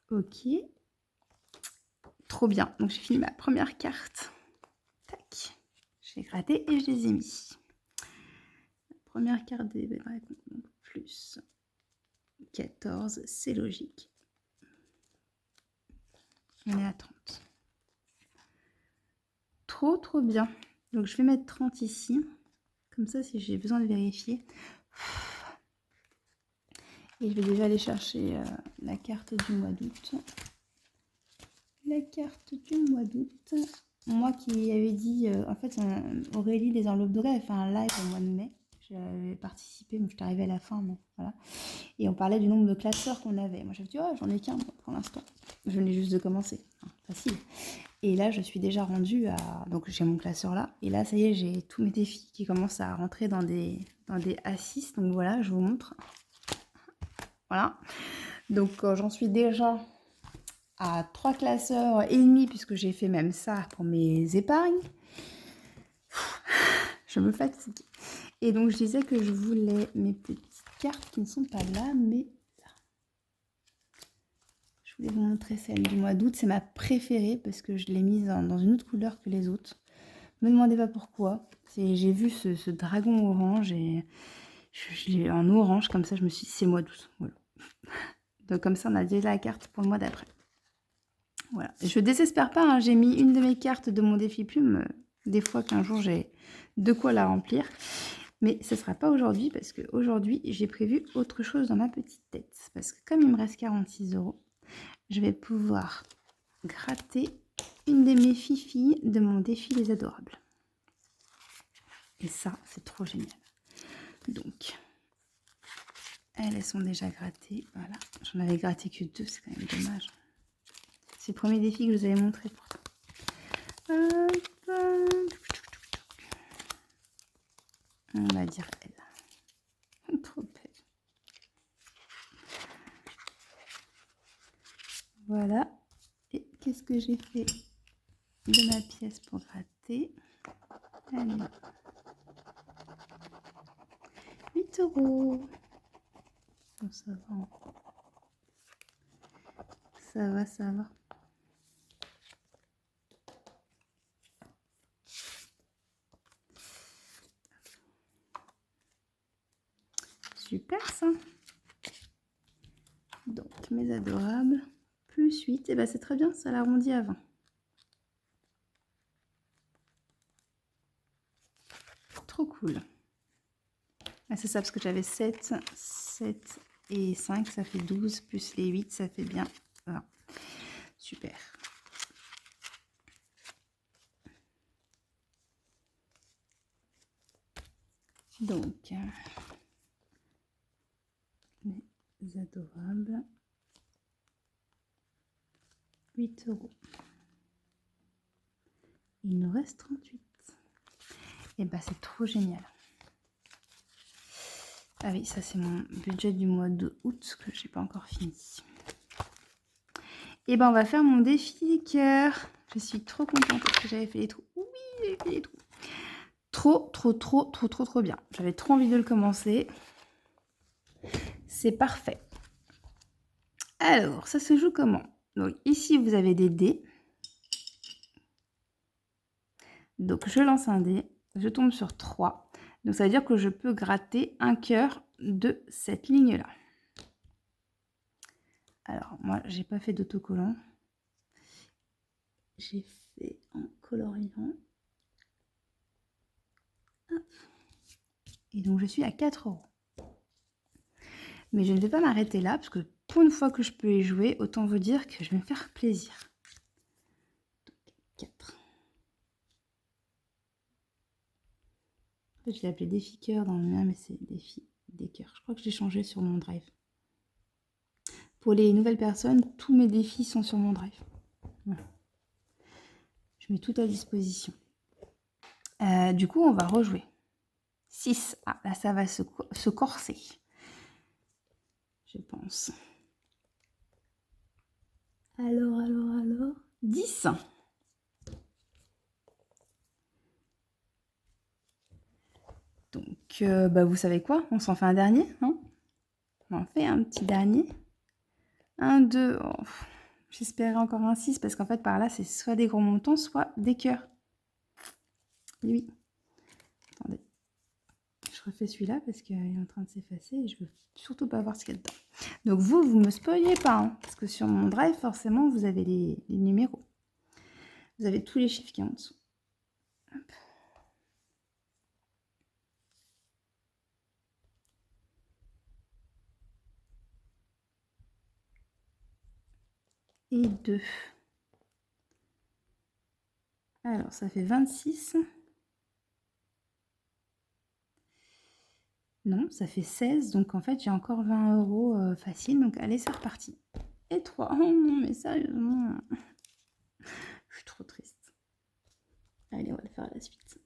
Ok. Trop bien. Donc j'ai fini ma première carte. Tac. Je l'ai gratté et je les ai mis. La première carte des bébés dragons. Plus 14, c'est logique. On est à 30. Trop bien. Donc je vais mettre 30 ici. Comme ça, si j'ai besoin de vérifier. Et je vais déjà aller chercher la carte du mois d'août. La carte du mois d'août. Moi qui avais dit, en fait, Aurélie des enveloppes dorées avait fait un live au mois de mai. J'avais participé, mais je suis arrivée à la fin, mais voilà. Et on parlait du nombre de classeurs qu'on avait. Moi, j'avais dit, oh, j'en ai qu'un pour l'instant. Je venais juste de commencer. Facile. Et là, je suis déjà rendue à... Donc, j'ai mon classeur là. Et là, ça y est, j'ai tous mes défis qui commencent à rentrer dans des A6. Donc, voilà, je vous montre. Voilà. Donc, j'en suis déjà à 3 classeurs et demi, puisque j'ai fait même ça pour mes épargnes. Je me fatigue. Et donc, je disais que je voulais mes petites cartes qui ne sont pas là, mais là. Je voulais vous montrer celle du mois d'août. C'est ma préférée parce que je l'ai mise dans une autre couleur que les autres. Ne me demandez pas pourquoi. J'ai vu ce dragon orange et je l'ai en orange. Comme ça, je me suis dit, c'est le mois d'août. Voilà. Donc, comme ça, on a déjà la carte pour le mois d'après. Voilà. Je désespère pas, hein. J'ai mis une de mes cartes de mon défi plume. Des fois qu'un jour, j'ai de quoi la remplir. Mais ce ne sera pas aujourd'hui parce qu'aujourd'hui, j'ai prévu autre chose dans ma petite tête. Parce que comme il me reste 46 €, je vais pouvoir gratter une de mes filles de mon défi Les Adorables. Et ça, c'est trop génial. Donc, elles sont déjà grattées. Voilà. J'en avais gratté que 2, c'est quand même dommage. C'est le premier défi que je vous avais montré pourtant. On va dire elle. Trop belle. Voilà. Et qu'est-ce que j'ai fait de ma pièce pour gratter? Allez. 8 €. Bon, ça va. Ça va, ça va. Super ça. Donc, mes adorables, plus 8, et ben c'est très bien, ça l'arrondit à 20. Trop cool. Ah, c'est ça, parce que j'avais 7 et 5, ça fait 12, plus les 8, ça fait bien 20. Super. Donc, les adorables, 8 €. Il nous reste 38. Et bah c'est trop génial. Ah oui, ça c'est mon budget du mois d'août que j'ai pas encore fini. Et ben on va faire mon défi cœur. Je suis trop contente parce que j'avais fait les trous. Oui, j'ai fait les trous. Trop bien. J'avais trop envie de le commencer. C'est parfait. Alors, ça se joue comment? Donc ici, vous avez des dés. Donc je lance un dé. Je tombe sur 3. Donc ça veut dire que je peux gratter un cœur de cette ligne-là. Alors, moi, j'ai pas fait d'autocollant. J'ai fait en coloriant. Hop. Et donc, je suis à 4 €. Mais je ne vais pas m'arrêter là, parce que pour une fois que je peux y jouer, autant vous dire que je vais me faire plaisir. Donc, 4. En fait, je l'ai appelé défi cœur dans le mien, mais c'est défi des cœurs. Je crois que je l'ai changé sur mon drive. Pour les nouvelles personnes, tous mes défis sont sur mon drive. Voilà. Je mets tout à disposition. Du coup, on va rejouer. 6. Ah, là, ça va se corser. je pense. Alors, 10. Donc, vous savez quoi? On s'en fait un dernier, hein? On en fait un petit dernier. 1, 2, oh, j'espérais encore un 6 parce qu'en fait, par là, c'est soit des gros montants, soit des cœurs. Oui. Attendez. Je refais celui-là parce qu'il est en train de s'effacer et je veux surtout pas voir ce qu'il y a dedans. Donc, vous me spoilez pas, hein, parce que sur mon drive, forcément, vous avez les numéros. Vous avez tous les chiffres qui sont en dessous. Hop. Et 2. Alors, ça fait 26. Non, ça fait 16. Donc, en fait, j'ai encore 20 € facile. Donc, allez, c'est reparti. Et 3. Oh non, mais sérieusement. Je suis trop triste. Allez, on va le faire à la suite.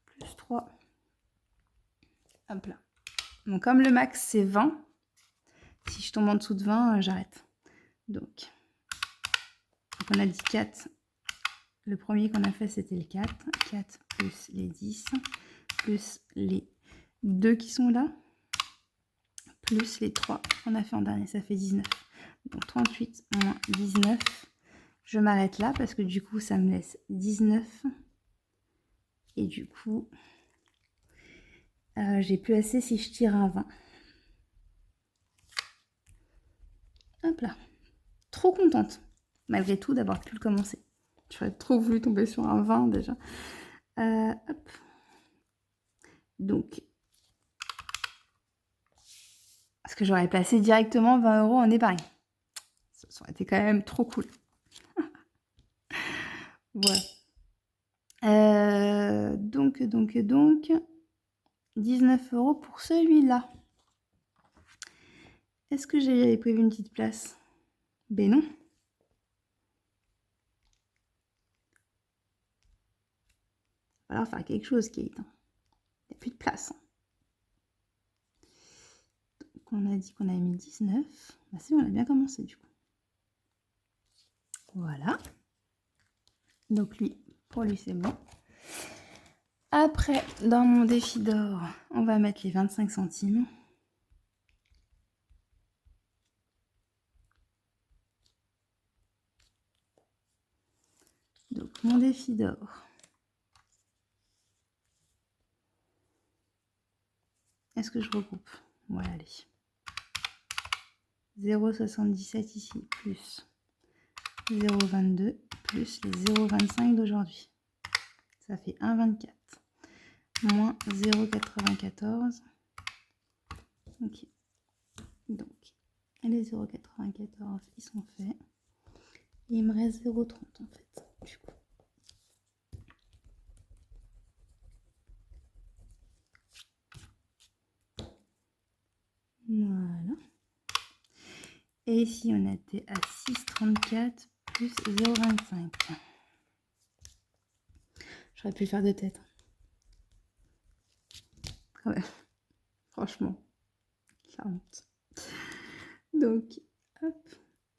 Plus 3. Hop là. Donc, comme le max, c'est 20. Si je tombe en dessous de 20, j'arrête. Donc, on a dit 4. Le premier qu'on a fait, c'était le 4. 4 plus les 10, plus les 2 qui sont là, plus les 3 qu'on a fait en dernier. Ça fait 19. Donc, 38 moins 19. Je m'arrête là parce que du coup, ça me laisse 19. Et du coup, j'ai plus assez si je tire un 20. Hop là. Trop contente, malgré tout, d'avoir pu le commencer. J'aurais trop voulu tomber sur un 20 déjà. Hop. Donc, parce que j'aurais placé directement 20 € en épargne. Ça aurait été quand même trop cool. Voilà. Donc, 19 € pour celui-là. Est-ce que j'avais prévu une petite place? Ben non. Il va falloir faire quelque chose, Kate. Il n'y a plus de place. Donc, on a dit qu'on avait mis 19. Bah, si, on a bien commencé, du coup. Voilà. Donc, pour lui, c'est bon. Après, dans mon défi d'or, on va mettre les 25 centimes. Donc, mon défi d'or. Est-ce que je regroupe? Ouais, allez. 0,77 ici, plus 0,22, plus les 0,25 d'aujourd'hui. Ça fait 1,24. Moins 0,94. Ok. Donc, les 0,94, ils sont faits. Et il me reste 0,30 en fait, du coup. Voilà. Et ici, on était à 6,34 plus 0,25. J'aurais pu le faire de tête. Quand même. Franchement. La honte. Donc, hop.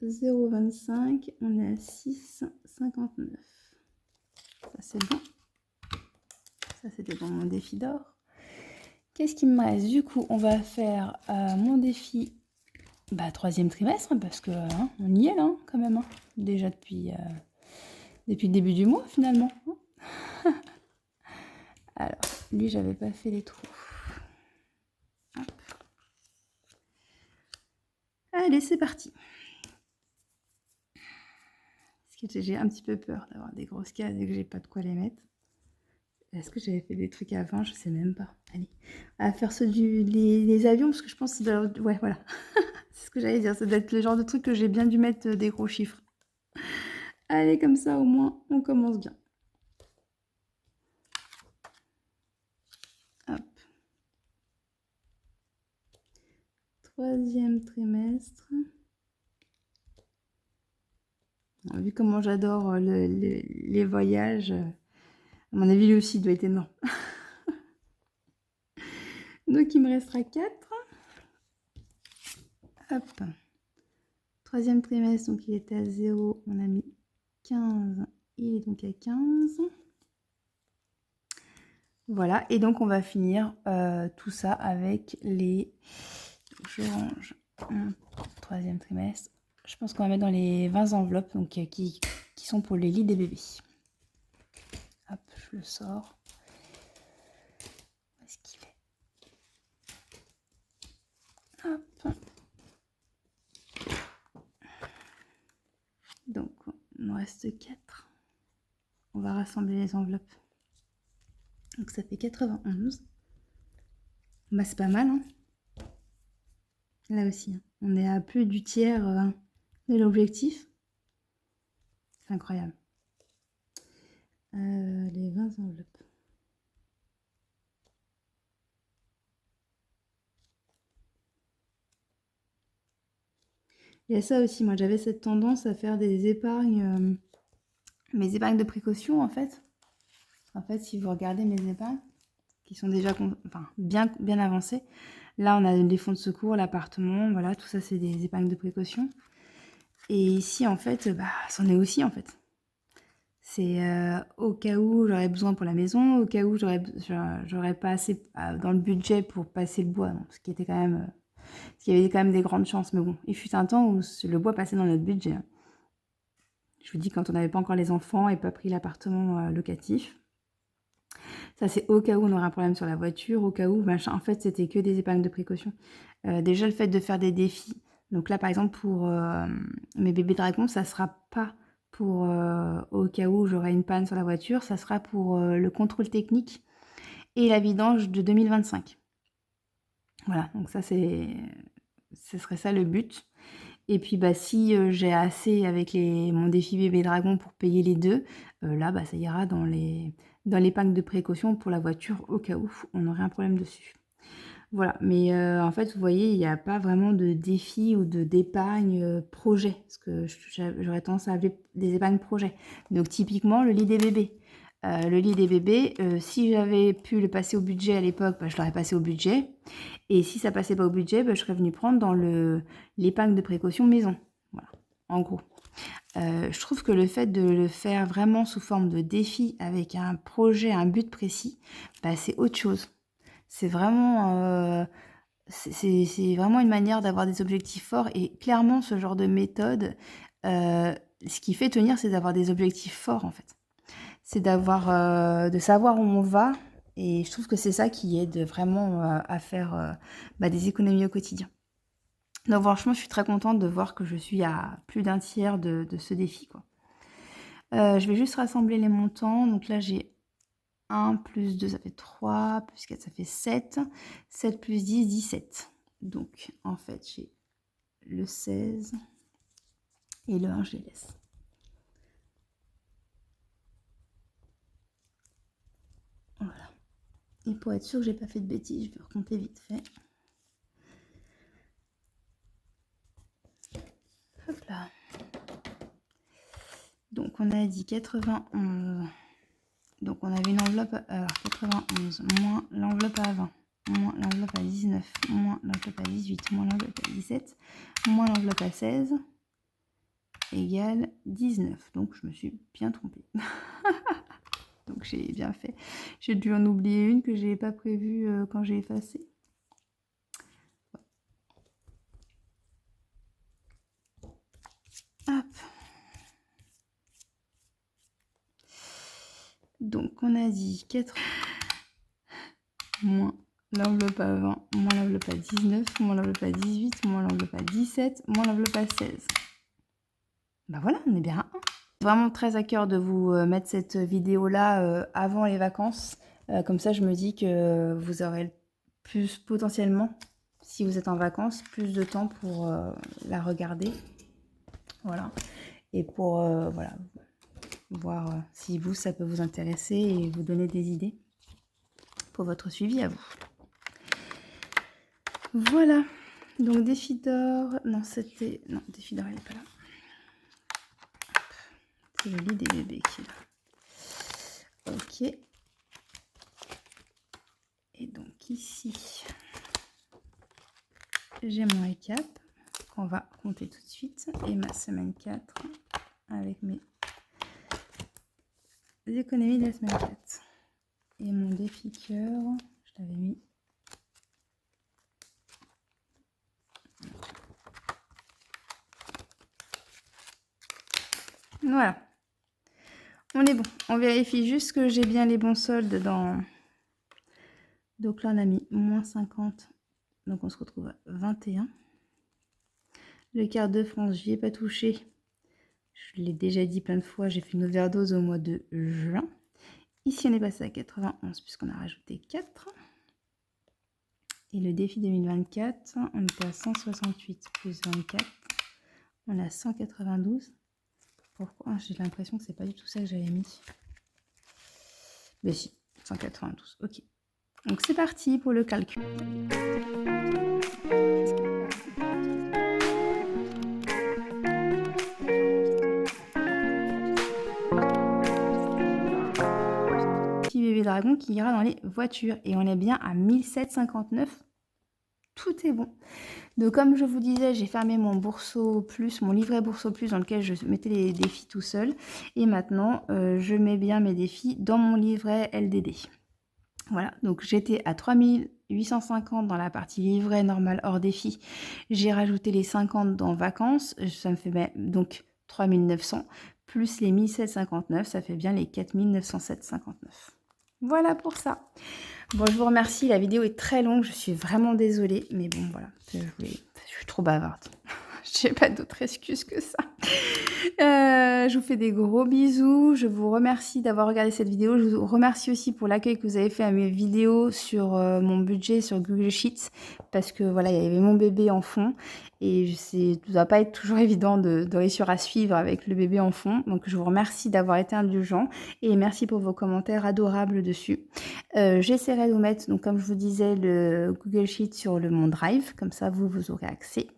0,25. On est à 6,59. Ça, c'est bon. Ça, c'était pour mon défi d'or. Qu'est-ce qui me reste? Du coup, on va faire mon défi troisième trimestre, parce que on y est là, quand même. Hein. Déjà depuis le début du mois, finalement. Alors, lui, j'avais pas fait les trous. Hop. Allez, c'est parti. Parce que j'ai un petit peu peur d'avoir des grosses cases et que j'ai pas de quoi les mettre. Est-ce que j'avais fait des trucs avant? Je sais même pas. Allez, on va faire ceux les avions, parce que je pense que ça doit... Ouais, voilà. C'est ce que j'allais dire. Ça doit être le genre de truc que j'ai bien dû mettre des gros chiffres. Allez, comme ça, au moins, on commence bien. Hop. Troisième trimestre. Alors, vu comment j'adore les voyages, à mon avis, lui aussi doit être énorme. Donc il me restera 4. Hop. Troisième trimestre, donc il était à 0. On a mis 15. Il est donc à 15. Voilà, et donc on va finir tout ça avec les... Je range mon troisième trimestre. Je pense qu'on va mettre dans les 20 enveloppes donc, qui sont pour les lits des bébés. Hop, je le sors. Où est-ce qu'il est? Hop. Donc, il nous reste 4. On va rassembler les enveloppes. Donc, ça fait 91. Bah, c'est pas mal, hein. Là aussi, hein. On est à plus du tiers de l'objectif. C'est incroyable. Les 20 enveloppes. Il y a ça aussi, moi j'avais cette tendance à faire des épargnes, mes épargnes de précaution en fait. En fait, si vous regardez mes épargnes, qui sont déjà bien avancées, là on a les fonds de secours, l'appartement, voilà, tout ça c'est des épargnes de précaution. Et ici en fait, c'en est aussi en fait. C'est au cas où j'aurais besoin pour la maison, au cas où j'aurais pas assez dans le budget pour passer le bois, donc, ce qui était quand même... Parce qu'il y avait quand même des grandes chances, mais bon, il fut un temps où le bois passait dans notre budget. Je vous dis, quand on n'avait pas encore les enfants et pas pris l'appartement locatif. Ça, c'est au cas où on aurait un problème sur la voiture, au cas où, machin. En fait, c'était que des épargnes de précaution. Déjà, le fait de faire des défis. Donc là, par exemple, pour mes bébés dragons, ça sera pas pour au cas où j'aurai une panne sur la voiture, ça sera pour le contrôle technique et la vidange de 2025. Voilà, donc ça, ce serait ça le but. Et puis si j'ai assez avec mon défi bébé dragon pour payer les deux, là ça ira dans l'épargne de précaution pour la voiture au cas où on aurait un problème dessus. Voilà, mais en fait vous voyez, il n'y a pas vraiment de défi ou d'épargne projet, parce que j'aurais tendance à appeler des épargnes projet. Donc typiquement le lit des bébés. Le lit des bébés, si j'avais pu le passer au budget à l'époque, je l'aurais passé au budget. Et si ça passait pas au budget, je serais venue prendre dans l'épargne de précaution maison. Voilà, en gros. Je trouve que le fait de le faire vraiment sous forme de défi avec un projet, un but précis, c'est autre chose. C'est vraiment, c'est vraiment une manière d'avoir des objectifs forts. Et clairement, ce genre de méthode, ce qui fait tenir, c'est d'avoir des objectifs forts en fait. C'est de savoir où on va. Et je trouve que c'est ça qui aide vraiment à faire des économies au quotidien. Donc franchement, je suis très contente de voir que je suis à plus d'un tiers de ce défi, quoi. Je vais juste rassembler les montants. Donc là, j'ai 1 plus 2, ça fait 3, plus 4, ça fait 7. 7 plus 10, 17. Donc en fait, j'ai le 16 et le 1, je les laisse. Voilà. Et pour être sûr que j'ai pas fait de bêtises, je vais recompter vite fait. Hop là. Donc on a dit 91. Donc on avait une enveloppe à 91, moins l'enveloppe à 20, moins l'enveloppe à 19, moins l'enveloppe à 18, moins l'enveloppe à 17, moins l'enveloppe à 16, égale 19. Donc je me suis bien trompée. Donc j'ai bien fait. J'ai dû en oublier une que je n'avais pas prévue quand j'ai effacé. Hop. Donc on a dit 4 moins l'enveloppe à 20, moins l'enveloppe à 19, moins l'enveloppe à 18, moins l'enveloppe à 17, moins l'enveloppe à 16. Voilà, on est bien à 1. Vraiment très à cœur de vous mettre cette vidéo-là avant les vacances. Comme ça, je me dis que vous aurez plus potentiellement, si vous êtes en vacances, plus de temps pour la regarder. Voilà. Et pour voilà, voir si vous, ça peut vous intéresser et vous donner des idées pour votre suivi à vous. Voilà. Donc défi d'or. Non, c'était... Non, défi d'or, il n'est pas là. C'est le lit des bébés qui est là. Ok. Et donc ici... j'ai mon récap qu'on va compter tout de suite et ma semaine 4 avec mes économies de la semaine 4. Et mon défi cœur, je l'avais mis. Voilà. On est bon. On vérifie juste que j'ai bien les bons soldes dans... Donc là, on a mis moins 50. Donc on se retrouve à 21. Le quart de France, j'y ai pas touché. Je l'ai déjà dit plein de fois, j'ai fait une overdose au mois de juin. Ici, on est passé à 91 puisqu'on a rajouté 4. Et le défi 2024, on était à 168 plus 24. On a 192. Pourquoi? J'ai l'impression que c'est pas du tout ça que j'avais mis. Mais si, 192. Ok. Donc c'est parti pour le calcul. Petit bébé dragon qui ira dans les voitures. Et on est bien à 1759. Tout est bon. Donc comme je vous disais, j'ai fermé mon Bourseau Plus, mon livret Bourseau Plus dans lequel je mettais les défis tout seul. Et maintenant, je mets bien mes défis dans mon livret LDD. Voilà, donc j'étais à 3850 dans la partie livret normal hors défi. J'ai rajouté les 50 dans vacances, ça me fait donc 3900, plus les 1759, ça fait bien les 4907,59. Voilà pour ça. Bon, je vous remercie, la vidéo est très longue, je suis vraiment désolée, mais bon, voilà, je suis trop bavarde. J'ai pas d'autre excuse que ça. Je vous fais des gros bisous. Je vous remercie d'avoir regardé cette vidéo. Je vous remercie aussi pour l'accueil que vous avez fait à mes vidéos sur mon budget sur Google Sheets. Parce que voilà, il y avait mon bébé en fond. Et ça ne doit pas être toujours évident de réussir à suivre avec le bébé en fond. Donc je vous remercie d'avoir été indulgent. Et merci pour vos commentaires adorables dessus. J'essaierai de vous mettre, donc, comme je vous disais, le Google Sheets sur mon Drive. Comme ça, vous aurez accès.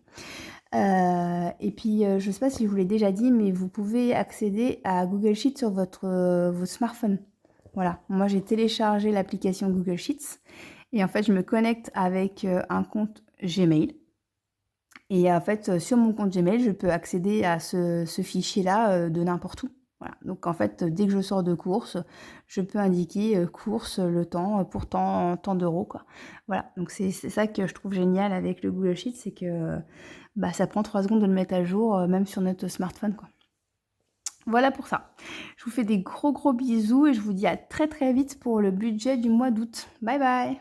Et puis, je ne sais pas si je vous l'ai déjà dit, mais vous pouvez accéder à Google Sheets sur votre smartphone. Voilà, moi j'ai téléchargé l'application Google Sheets et en fait, je me connecte avec un compte Gmail. Et en fait, sur mon compte Gmail, je peux accéder à ce fichier-là de n'importe où. Voilà. Donc en fait, dès que je sors de course, je peux indiquer course, le temps, pour tant d'euros, quoi. Voilà, donc c'est ça que je trouve génial avec le Google Sheets, c'est que ça prend 3 secondes de le mettre à jour, même sur notre smartphone, quoi. Voilà pour ça. Je vous fais des gros bisous et je vous dis à très vite pour le budget du mois d'août. Bye bye!